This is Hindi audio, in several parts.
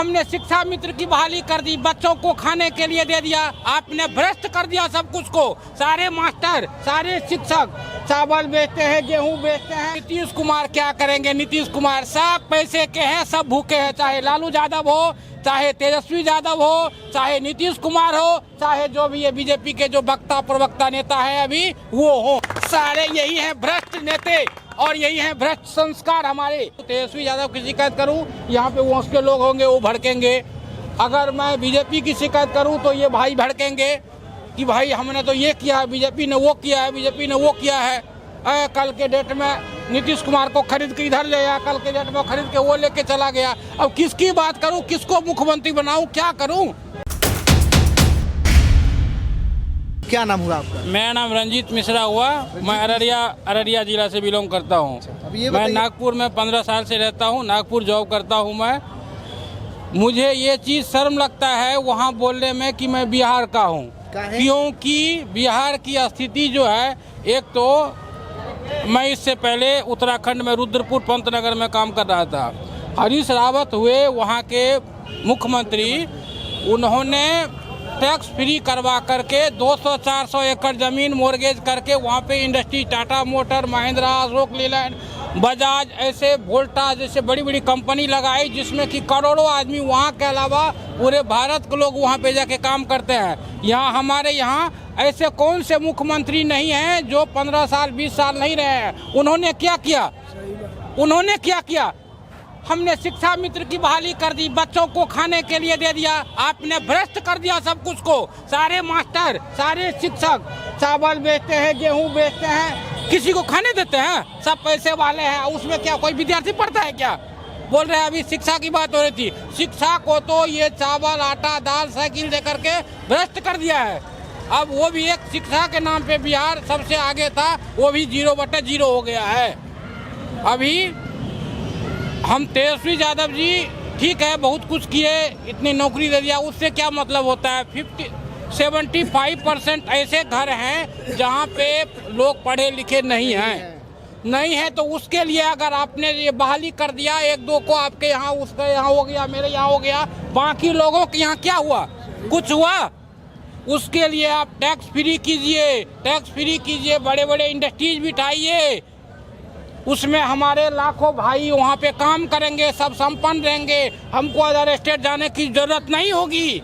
हमने शिक्षा मित्र की बहाली कर दी, बच्चों को खाने के लिए दे दिया, आपने भ्रष्ट कर दिया सब कुछ को। सारे मास्टर, सारे शिक्षक चावल बेचते हैं, गेहूं बेचते हैं। नीतीश कुमार क्या करेंगे? नीतीश कुमार सब पैसे के हैं, सब भूखे हैं। चाहे लालू यादव हो, चाहे तेजस्वी यादव हो, चाहे नीतीश कुमार हो, चाहे जो भी ये बीजेपी के जो वक्ता प्रवक्ता नेता है अभी वो हो, सारे यही है भ्रष्ट नेते और यही है भ्रष्ट संस्कार हमारे। तेजस्वी यादव की शिकायत करूं, यहाँ पे वो उसके लोग होंगे, वो भड़केंगे। अगर मैं बीजेपी की शिकायत करूं तो ये भाई भड़केंगे कि भाई हमने तो ये किया है, बीजेपी ने वो किया है, बीजेपी ने वो किया है। कल के डेट में नीतीश कुमार को खरीद के इधर ले आया, कल के डेट में खरीद के वो लेके चला गया। अब किसकी बात करूं, किसको मुख्यमंत्री बनाऊं, क्या करूं? क्या नाम हुआ आपका? मेरा नाम रंजीत मिश्रा हुआ। मैं अररिया जिला से बिलोंग करता हूँ। मैं नागपुर में 15 साल से रहता हूँ, नागपुर जॉब करता हूँ मैं। मुझे ये चीज़ शर्म लगता है वहाँ बोलने में कि मैं बिहार का हूँ, क्योंकि बिहार की स्थिति जो है, एक तो मैं इससे पहले उत्तराखंड में रुद्रपुर पंतनगर में काम कर रहा था। हरीश रावत हुए वहाँ के मुख्यमंत्री, उन्होंने टैक्स फ्री करवा करके 200-400 एकड़ ज़मीन मॉर्गेज करके वहाँ पे इंडस्ट्री, टाटा मोटर, महिंद्रा, अशोक लीलैंड, बजाज, ऐसे वोल्टास जैसे बड़ी बड़ी कंपनी लगाई, जिसमें कि करोड़ों आदमी वहाँ के अलावा पूरे भारत के लोग वहाँ पे जाके काम करते हैं। यहाँ हमारे यहाँ ऐसे कौन से मुख्यमंत्री नहीं हैं जो 15 साल 20 साल नहीं रहे हैं। उन्होंने क्या किया? उन्होंने क्या किया? हमने शिक्षा मित्र की बहाली कर दी, बच्चों को खाने के लिए दे दिया, आपने भ्रष्ट कर दिया सब कुछ को। सारे मास्टर, सारे शिक्षक चावल बेचते हैं, गेहूं बेचते हैं, किसी को खाने देते हैं? सब पैसे वाले हैं। उसमें क्या कोई विद्यार्थी पढ़ता है क्या? बोल रहे हैं अभी शिक्षा की बात हो रही थी। शिक्षा को तो ये चावल, आटा, दाल, साइकिल दे करके भ्रष्ट कर दिया है। अब वो भी एक शिक्षा के नाम पे बिहार सबसे आगे था, वो भी 0/0 हो गया है। अभी हम तेजस्वी यादव जी ठीक है, बहुत कुछ किए, इतनी नौकरी दे दिया, उससे क्या मतलब होता है? 75% ऐसे घर हैं जहाँ पे लोग पढ़े लिखे नहीं हैं, तो उसके लिए अगर आपने ये बहाली कर दिया, एक दो को आपके यहाँ, उसके यहाँ हो गया, मेरे यहाँ हो गया, बाकी लोगों के यहाँ क्या हुआ? कुछ हुआ? उसके लिए आप टैक्स फ्री कीजिए, बड़े बड़े इंडस्ट्रीज बिठाइए, उसमें हमारे लाखों भाई वहाँ पे काम करेंगे, सब संपन्न रहेंगे, हमको अदर स्टेट जाने की जरूरत नहीं होगी।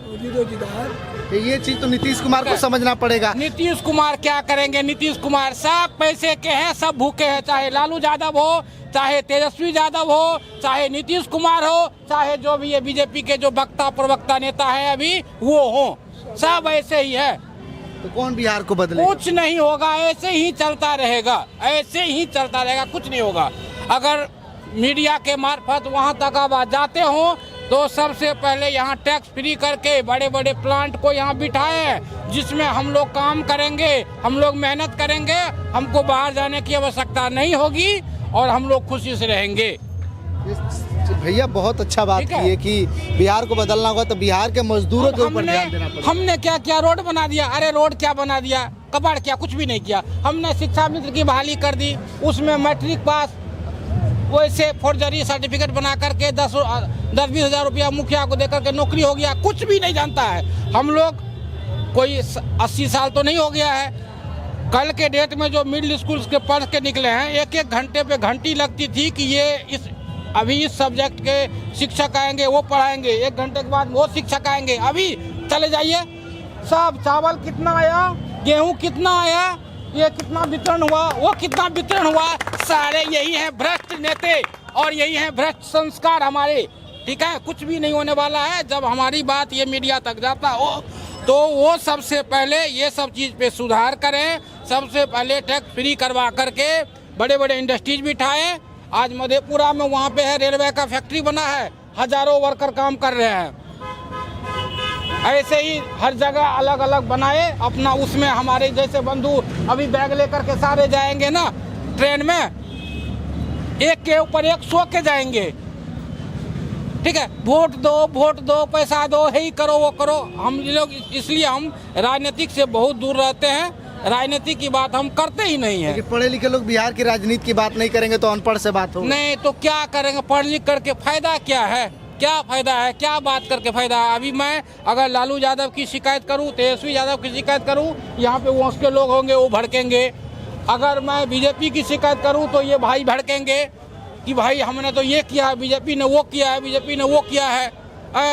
ये चीज तो नीतीश कुमार को समझना पड़ेगा। नीतीश कुमार क्या करेंगे? नीतीश कुमार सब पैसे के हैं, सब भूखे हैं। चाहे लालू यादव हो, चाहे तेजस्वी यादव हो, चाहे नीतीश कुमार हो, चाहे जो भी ये बीजेपी के जो वक्ता प्रवक्ता नेता है अभी वो हो, सब ऐसे ही है। तो कौन बिहार को बदले? कुछ नहीं होगा, ऐसे ही चलता रहेगा, ऐसे ही चलता रहेगा, कुछ नहीं होगा। अगर मीडिया के मार्फत वहां तक आप जाते हो तो सबसे पहले यहाँ टैक्स फ्री करके बड़े बड़े प्लांट को यहाँ बिठाए, जिसमें हम लोग काम करेंगे, हम लोग मेहनत करेंगे, हमको बाहर जाने की आवश्यकता नहीं होगी और हम लोग खुशी से रहेंगे। भैया बहुत अच्छा बात की है कि बिहार को बदलना होगा तो बिहार के मजदूरों के ऊपर ध्यान देना पड़ेगा। हमने क्या किया? रोड बना दिया। अरे रोड क्या बना दिया? कबाड़ किया? कुछ भी नहीं किया। हमने शिक्षा मित्र की बहाली कर दी, उसमें मैट्रिक पास वैसे फौर्जरी सर्टिफिकेट बना करके 10-20 हज़ार रुपया मुखिया को देकर के नौकरी हो गया। कुछ भी नहीं जानता है। हम लोग कोई 80 साल तो नहीं हो गया है। कल के डेट में जो मिडिल स्कूल के पढ़ के निकले हैं, एक घंटे पे घंटी लगती थी कि ये अभी इस सब्जेक्ट के शिक्षक आएंगे, वो पढ़ाएंगे, 1 घंटे के बाद वो शिक्षक आएंगे। अभी चले जाइए, सब चावल कितना आया, गेहूं कितना आया, ये कितना वितरण हुआ, वो कितना वितरण हुआ, सारे यही है भ्रष्ट नेते और यही है भ्रष्ट संस्कार हमारे। ठीक है, कुछ भी नहीं होने वाला है। जब हमारी बात ये मीडिया तक जाता हो तो वो सबसे पहले ये सब चीज़ पे सुधार करें। सबसे पहले टैक्स फ्री करवा करके बड़े बड़े इंडस्ट्रीज बिठाएं। आज मधेपुरा में वहाँ पे है रेलवे का फैक्ट्री बना है, हजारों वर्कर काम कर रहे हैं। ऐसे ही हर जगह अलग अलग बनाए अपना, उसमें हमारे जैसे बंधु अभी बैग लेकर के सारे जाएंगे ना ट्रेन में, एक के ऊपर एक सो के जाएंगे। ठीक है, वोट दो, पैसा दो, यही करो वो करो। हम लोग इसलिए हम राजनीतिक से बहुत दूर रहते हैं, राजनीति की बात हम करते ही नहीं है। पढ़े लिखे लोग बिहार की राजनीति की बात नहीं करेंगे तो अनपढ़ से बात हो नहीं तो क्या करेंगे? पढ़ लिख करके फायदा क्या है? क्या फायदा है, क्या बात करके फायदा है? अभी मैं अगर लालू यादव की शिकायत करूं, तेजस्वी यादव की शिकायत करूं, यहाँ पे वो उसके लोग होंगे, वो भड़केंगे। अगर मैं बीजेपी की शिकायत करूं तो ये भाई भड़केंगे कि भाई हमने तो ये किया है, बीजेपी ने वो किया है, बीजेपी ने वो किया है।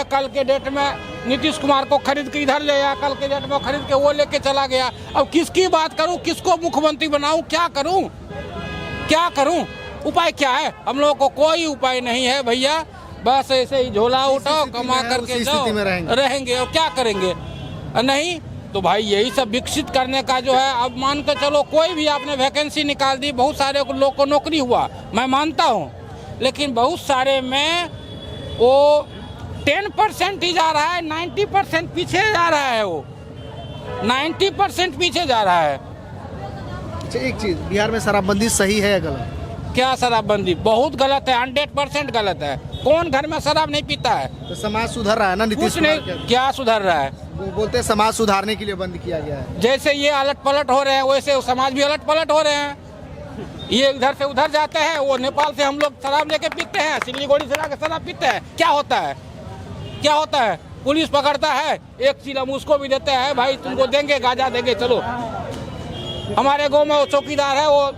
कल के डेट में नीतीश कुमार को खरीद के इधर ले आया, कल के डेट में खरीद के वो लेके चला गया। अब किसकी बात करूं, किसको मुख्यमंत्री बनाऊं, क्या करूं, क्या करूं? उपाय क्या है? हम लोगों को कोई उपाय नहीं है भैया, बस ऐसे ही झोला उठाओ, कमा करके जाओ, रहेंगे और क्या करेंगे? नहीं तो भाई यही सब विकसित करने का जो है, अब मान के चलो कोई भी आपने वैकेंसी निकाल दी, बहुत सारे लोग को नौकरी हुआ, मैं मानता हूँ, लेकिन बहुत सारे में वो 10% ही जा रहा है, 90% पीछे जा रहा है, वो 90% पीछे जा रहा है। अच्छा एक चीज, बिहार में शराबबंदी सही है या गलत? क्या शराबबंदी? बहुत गलत है, 100% गलत है। कौन घर में शराब नहीं पीता है? तो समाज सुधर रहा है ना नीतीश कुछ नहीं, क्या सुधर रहा है? वो बोलते हैं समाज सुधारने के लिए बंद किया गया है। जैसे ये अलट पलट हो रहे हैं, वैसे समाज भी अलट पलट हो रहे हैं। ये इधर से उधर जाते हैं, वो नेपाल से हम लोग शराब लेके पीते हैं, सिल्लीगुड़ी से लाके शराब पीते हैं। क्या होता है, क्या होता है? पुलिस पकड़ता है, एक चिलम उसको भी देते हैं, भाई तुमको देंगे, गांजा देंगे, चलो। हमारे गांव में वो चौकीदार है, वो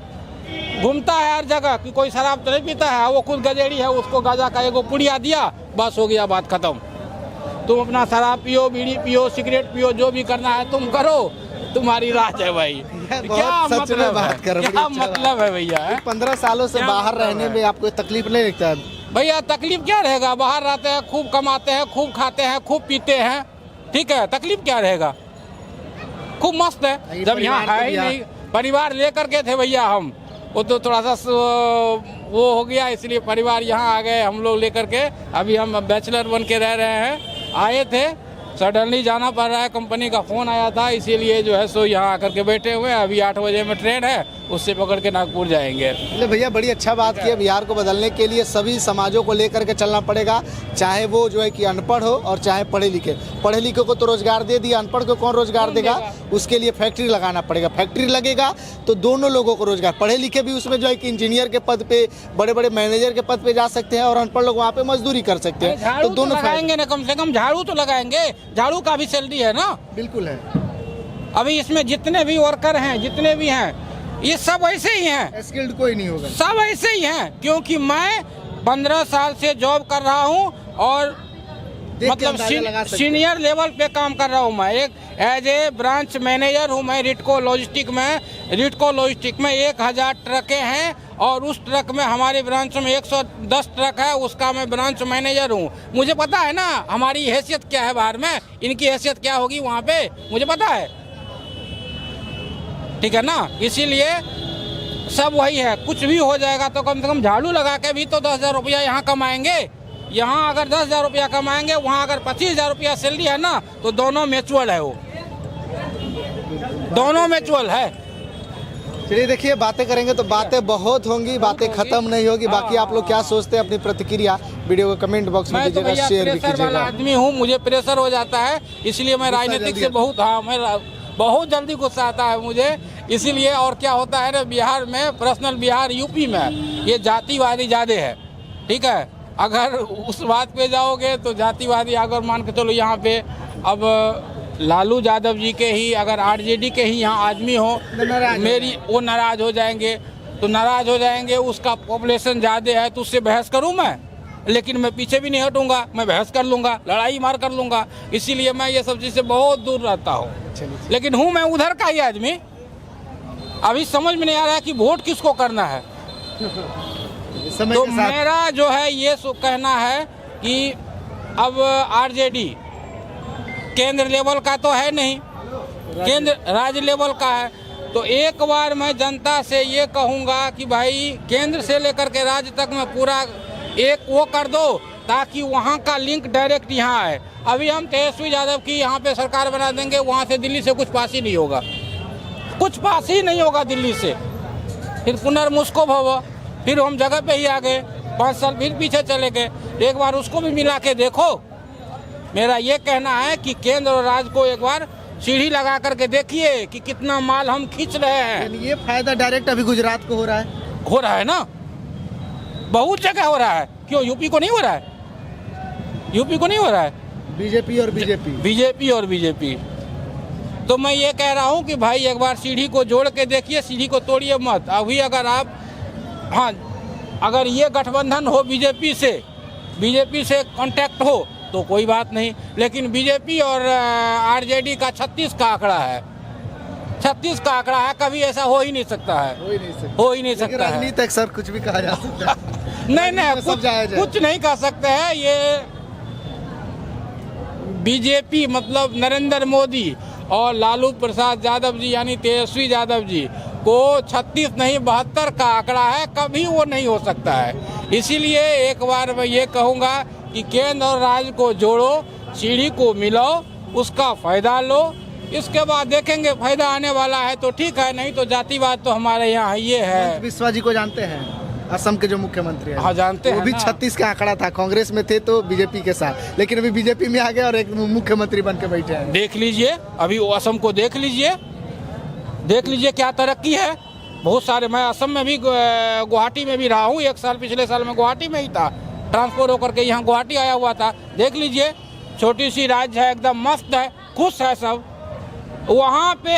घूमता है हर जगह कि कोई शराब तो नहीं पीता है, वो खुद गजेड़ी है, उसको गांजा का एगो पुड़िया दिया, बस हो गया, बात खत्म। तुम अपना शराब पियो, बीड़ी पियो, सिगरेट पियो, जो भी करना है तुम करो, तुम्हारी राज है भाई। क्या मतलब है, क्या मतलब है भैया? 15 सालों से बाहर रहने में आपको तकलीफ नहीं लगता है? भैया तकलीफ क्या रहेगा? बाहर रहते हैं, खूब कमाते हैं, खूब खाते हैं, खूब पीते हैं, ठीक है, तकलीफ क्या रहेगा? खूब मस्त है। जब यहाँ है ही नहीं, परिवार लेकर के थे भैया हम, वो तो थोड़ा सा वो हो गया, इसलिए परिवार यहाँ आ गए हम लोग लेकर के। अभी हम बैचलर बन के रह रहे हैं, आए थे, सडनली जाना पड़ रहा है, कंपनी का फ़ोन आया था, इसीलिए जो है सो यहाँ आकर के बैठे हुए हैं। अभी 8 बजे में ट्रेन है, उससे पकड़ के नागपुर जाएंगे। એટલે भैया बड़ी अच्छा बात की है, बिहार को बदलने के लिए सभी समाजों को लेकर के चलना पड़ेगा, चाहे वो जो है कि अनपढ़ हो और चाहे पढ़े लिखे। पढ़े लिखे को तो रोजगार दे दिया, अनपढ़ को कौन रोजगार देगा? उसके लिए फैक्ट्री लगाना पड़ेगा, फैक्ट्री लगेगा तो दोनों लोगों को रोजगार। पढ़े लिखे भी उसमें जो है कि इंजीनियर के पद पे, बड़े बड़े मैनेजर के पद पे जा सकते हैं, और अनपढ़ लोग वहाँ पे मजदूरी कर सकते हैं। तो दोनों लगाएंगे ना, कम से कम झाड़ू तो लगाएंगे, झाड़ू का भी सैलरी है ना। बिल्कुल है। अभी इसमें जितने भी वर्कर हैं, जितने भी हैं, ये सब ऐसे ही हैं, स्किल्ड कोई नहीं होगा, सब ऐसे ही हैं। क्योंकि मैं 15 साल से जॉब कर रहा हूँ और मतलब सीनियर लेवल पे काम कर रहा हूँ। मैं एक एज ए ब्रांच मैनेजर हूँ मैं रिटको लॉजिस्टिक में। रिटको लॉजिस्टिक में 1000 ट्रकें हैं और उस ट्रक में हमारे ब्रांच में 110 ट्रक है, उसका मैं ब्रांच मैनेजर हूँ। मुझे पता है ना हमारी हैसियत क्या है बाहर में, इनकी हैसियत क्या होगी वहाँ पे, मुझे पता है, ठीक है ना। इसीलिए सब वही है, कुछ भी हो जाएगा तो कम से कम झाड़ू लगा के भी तो 10,000 रुपया यहाँ कमाएंगे। यहाँ अगर 10,000 रुपया कमाएंगे, वहाँ अगर 25,000 रुपया सैलरी है ना, तो दोनों म्यूचुअल है, वो दोनों म्यूचुअल है। चलिए देखिए, बातें करेंगे तो बातें बहुत होंगी, बातें खत्म नहीं होगी। बाकी आप लोग क्या सोचते हैं, अपनी प्रतिक्रिया वीडियो को कमेंट बॉक्स में दीजिएगा, शेयर भी कीजिएगा। वाला आदमी हूँ, मुझे प्रेशर हो जाता है, इसलिए मैं राजनीतिक से बहुत, हाँ, मैं बहुत जल्दी गुस्सा आता है मुझे, इसीलिए। और क्या होता है ना, बिहार में पर्सनल, बिहार यूपी में ये जातिवादी ज़्यादा है, ठीक है। अगर उस बात पे जाओगे तो जातिवादी, अगर मान के चलो यहाँ पे अब लालू यादव जी के ही, अगर आरजेडी के ही यहाँ आदमी हो, मेरी वो नाराज़ हो जाएंगे, तो नाराज़ हो जाएंगे, उसका पॉपुलेशन ज़्यादा है, तो उससे बहस करूँ मैं, लेकिन मैं पीछे भी नहीं हटूंगा, मैं बहस कर लूँगा, लड़ाई मार कर लूँगा। इसीलिए मैं ये सब चीज़ से बहुत दूर रहता हूँ, लेकिन हूँ मैं उधर का ही आदमी। अभी समझ में नहीं आ रहा है कि वोट किसको करना है। तो मेरा जो है ये कहना है कि अब आरजेडी केंद्र लेवल का तो है नहीं, केंद्र राज्य लेवल का है। तो एक बार मैं जनता से ये कहूँगा कि भाई केंद्र से लेकर के राज्य तक में पूरा एक वो कर दो, ताकि वहाँ का लिंक डायरेक्ट यहाँ आए। अभी हम तेजस्वी यादव की यहाँ पे सरकार बना देंगे, वहाँ से दिल्ली से कुछ पास ही नहीं होगा, कुछ पास ही नहीं होगा दिल्ली से। फिर पुनर्मुस्को भव, फिर हम जगह पे ही आ गए, 5 साल फिर पीछे चले गए। एक बार उसको भी मिला के देखो। मेरा ये कहना है कि केंद्र और राज्य को एक बार सीढ़ी लगा करके देखिए कि कितना माल हम खींच रहे हैं। ये फायदा डायरेक्ट अभी गुजरात को हो रहा है ना, बहुत जगह हो रहा है, क्यों यूपी को नहीं हो रहा है? यूपी को नहीं हो रहा है, बीजेपी और बीजेपी। बीजेपी और बीजेपी। तो मैं ये कह रहा हूँ कि भाई एक बार सीढ़ी को जोड़ के देखिए, सीढ़ी को तोड़िए मत। अभी अगर आप, हाँ, अगर ये गठबंधन हो बीजेपी से कांटेक्ट हो तो कोई बात नहीं, लेकिन बीजेपी और आरजेडी का 36 का आंकड़ा है, 36 का आंकड़ा है, कभी ऐसा हो ही नहीं सकता है, हो ही नहीं सकता, हो ही नहीं सकता है। राजनीति तक सर कुछ भी कहा जा सकता है। नहीं कुछ नहीं कह सकते हैं। ये बीजेपी मतलब नरेंद्र मोदी और लालू प्रसाद यादव जी यानी तेजस्वी यादव जी को 36 नहीं 72 का आंकड़ा है, कभी वो नहीं हो सकता है। इसीलिए एक बार मैं ये कहूँगा कि केंद्र और राज्य को जोड़ो, सीढ़ी को मिलाओ, उसका फायदा लो, इसके बाद देखेंगे फायदा आने वाला है तो ठीक है, नहीं तो जातिवाद तो हमारे यहाँ ये है। विश्वा जी को जानते हैं, असम के जो मुख्यमंत्री हैं? हाँ जानते हैं। वो भी 36 का आंकड़ा था, कांग्रेस में थे तो बीजेपी के साथ, लेकिन अभी बीजेपी में आ गए और एक मुख्यमंत्री बन के बैठे हैं। देख लीजिए, अभी वो असम को देख लीजिए क्या तरक्की है। बहुत सारे, मैं असम में भी, गुवाहाटी में भी रहा हूँ, 1 साल पिछले साल में गुवाहाटी में ही था, ट्रांसफर होकर के यहाँ गुवाहाटी आया हुआ था। देख लीजिए, छोटी सी राज्य है, एकदम मस्त है, खुश है सब। वहाँ पे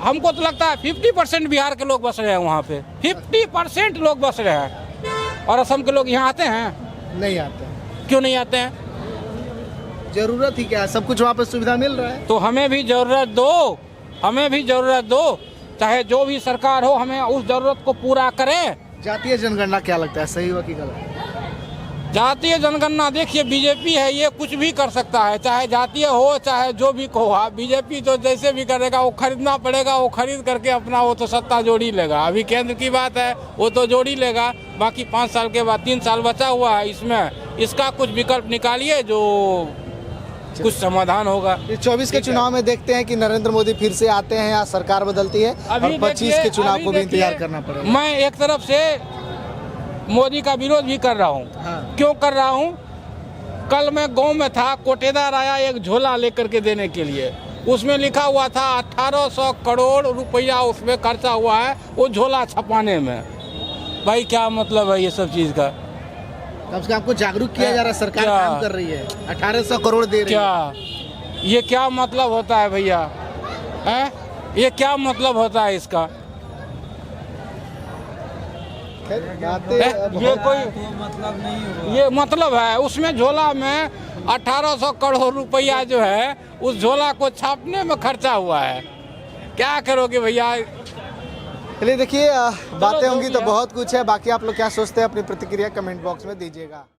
हमको तो लगता है 50% बिहार के लोग बस रहे हैं वहाँ पे, 50% लोग बस रहे हैं। और असम के लोग यहाँ आते हैं? नहीं आते। क्यों नहीं आते हैं? जरूरत ही क्या है, सब कुछ वहाँ पे सुविधा मिल रहा है। तो हमें भी जरूरत दो, हमें भी जरूरत दो, चाहे जो भी सरकार हो, हमें उस जरूरत को पूरा करें। जातीय जनगणना क्या लगता है, सही हुआ कि गलत? जातीय जनगणना देखिए, बीजेपी है, ये कुछ भी कर सकता है, चाहे जातीय हो चाहे जो भी हो। बीजेपी तो जैसे भी करेगा, वो खरीदना पड़ेगा, वो खरीद करके अपना वो तो सत्ता जोड़ ही लेगा। अभी केंद्र की बात है, वो तो जोड़ ही लेगा, बाकी 5 साल के बाद 3 साल बचा हुआ है, इसमें इसका कुछ विकल्प निकालिए जो कुछ समाधान होगा। 24 के चुनाव में देखते हैं कि नरेंद्र मोदी फिर से आते हैं या सरकार बदलती है, और 25 के चुनाव को भी इंतजार करना पड़ेगा। मैं एक तरफ से मोदी का विरोध भी कर रहा हूँ। हाँ। क्यों कर रहा हूँ? कल मैं गांव में था, कोटेदार आया एक झोला लेकर के देने के लिए, उसमें लिखा हुआ था 1800 करोड़ रुपया उसमें खर्चा हुआ है वो झोला छपाने में। भाई क्या मतलब है ये सब चीज़ का? कम से कम आपको जागरूक किया जा रहा है, सरकार काम कर रही है, 1800 करोड़ दे रही है। क्या ये क्या मतलब होता है भैया? है ये क्या मतलब होता है इसका? ये कोई मतलब नहीं, ये मतलब है उसमें झोला में 1800 करोड़ रुपया जो है उस झोला को छापने में खर्चा हुआ है। क्या करोगे भैया? चलिए देखिए, बातें होंगी तो बहुत कुछ है, बाकी आप लोग क्या सोचते हैं अपनी प्रतिक्रिया कमेंट बॉक्स में दीजिएगा।